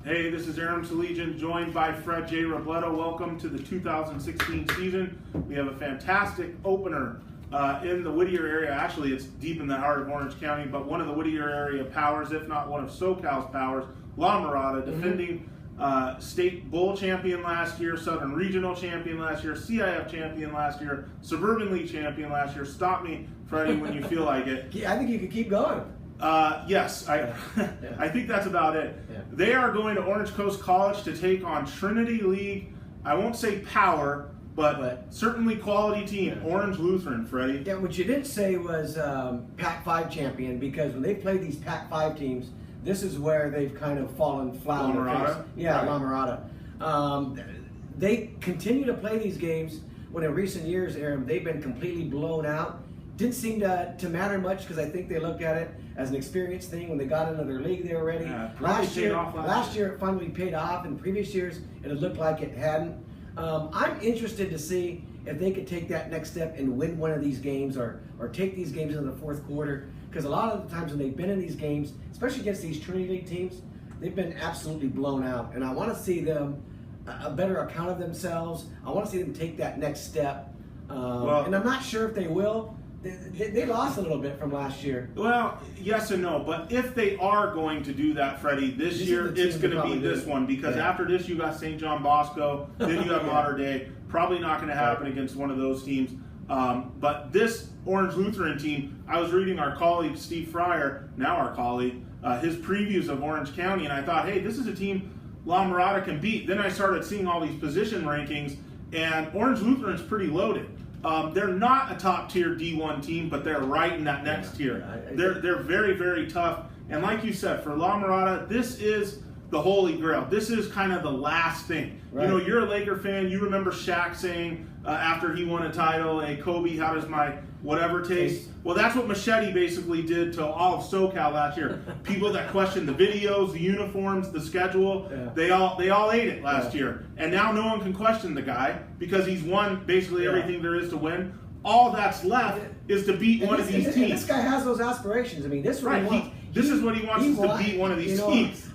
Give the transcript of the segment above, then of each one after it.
Hey, this is Aaron Salegian, joined by Fred J. Robledo. Welcome to the 2016 season. We have a fantastic opener in the Whittier area. Actually, it's deep in the heart of Orange County, but one of the Whittier area powers, if not one of SoCal's powers, La Mirada, defending state bowl champion last year, Southern Regional champion last year, CIF champion last year, Suburban League champion last year. Stop me, Freddie, when you feel like it. I think you could keep going. Yes, I think that's about it. Yeah. They are going to Orange Coast College to take on Trinity League. I won't say power, but certainly quality team, Yeah. Orange Lutheran, Freddie. Yeah, what you didn't say was Pac-5 champion, because when they played these Pac-5 teams, this is where they've kind of fallen flat on their face. Yeah, right. La Mirada. They continue to play these games when in recent years, Aaron, they've been completely blown out. Didn't seem to matter much because I think they looked at it as an experience thing when they got into their league. They were ready. Yeah, last year it finally paid off. In previous years, it had looked like it hadn't. I'm interested to see if they could take that next step and win one of these games or take these games into the fourth quarter. Because a lot of the times when they've been in these games, especially against these Trinity League teams, they've been absolutely blown out. And I want to see them a better account of themselves. I want to see them take that next step. And I'm not sure if they will. They lost a little bit from last year. Well, yes and no, but if they are going to do that, Freddie, this year it's going to be this one, because after this you got St. John Bosco, then you have Mater Dei. Probably not going to happen against one of those teams. But this Orange Lutheran team, I was reading our colleague Steve Fryer, now our colleague, his previews of Orange County, and I thought, hey, this is a team La Mirada can beat. Then I started seeing all these position rankings, and Orange Lutheran's pretty loaded. They're not a top-tier D1 team, but they're right in that next tier. They're very, very tough. And like you said, for La Mirada, this is the holy grail. This is kind of the last thing. Right. You know, you're a Laker fan. You remember Shaq saying after he won a title, hey, Kobe, how does my whatever taste? Well, that's what Machete basically did to all of SoCal last year. People that questioned the videos, the uniforms, the schedule, they all ate it last year. And now no one can question the guy because he's won basically everything there is to win. All that's left is to beat one of these teams. And this guy has those aspirations. I mean, this is what he wants. This is what he wants, is to beat one of these teams.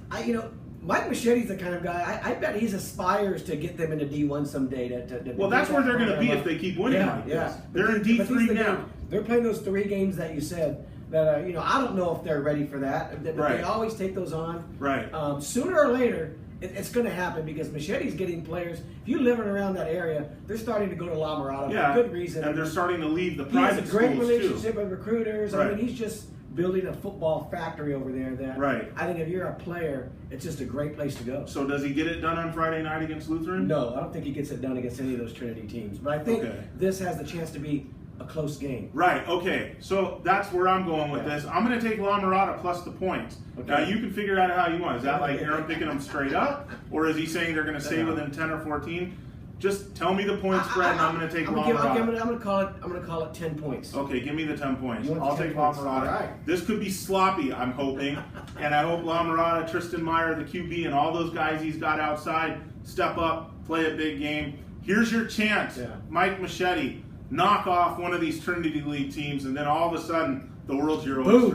Mike Machete's the kind of guy, I bet he aspires to get them into D1 someday. Well, that's where they're going to be if they keep winning like this. They're in D3 now. They're playing those 3 games that you said that, I don't know if they're ready for that. They always take those on. Right. Sooner or later, it's going to happen because Machete's getting players. If you live around that area, they're starting to go to La Mirada for good reason. And they're starting to leave the private schools, too. He has a great relationship with recruiters. I mean, he's just building a football factory over there that I think if you're a player, it's just a great place to go. So does he get it done on Friday night against Lutheran? No, I don't think he gets it done against any of those Trinity teams. But I think this has the chance to be a close game. Right, okay. So that's where I'm going with this. I'm going to take La Mirada plus the points. Now, you can figure out how you want. Is that like Aaron picking them straight up? Or is he saying they're going to stay within 10 or 14? Just tell me the point spread, and I'm going to take La Mirada. I'm going to call it 10 points. Okay, give me the 10 points. I'll take La Mirada. Right. This could be sloppy, I'm hoping, and I hope La Mirada, Tristan Meyer, the QB, and all those guys he's got outside step up, play a big game. Here's your chance, Mike Machete. Knock off one of these Trinity League teams, and then all of a sudden, the world's your oyster.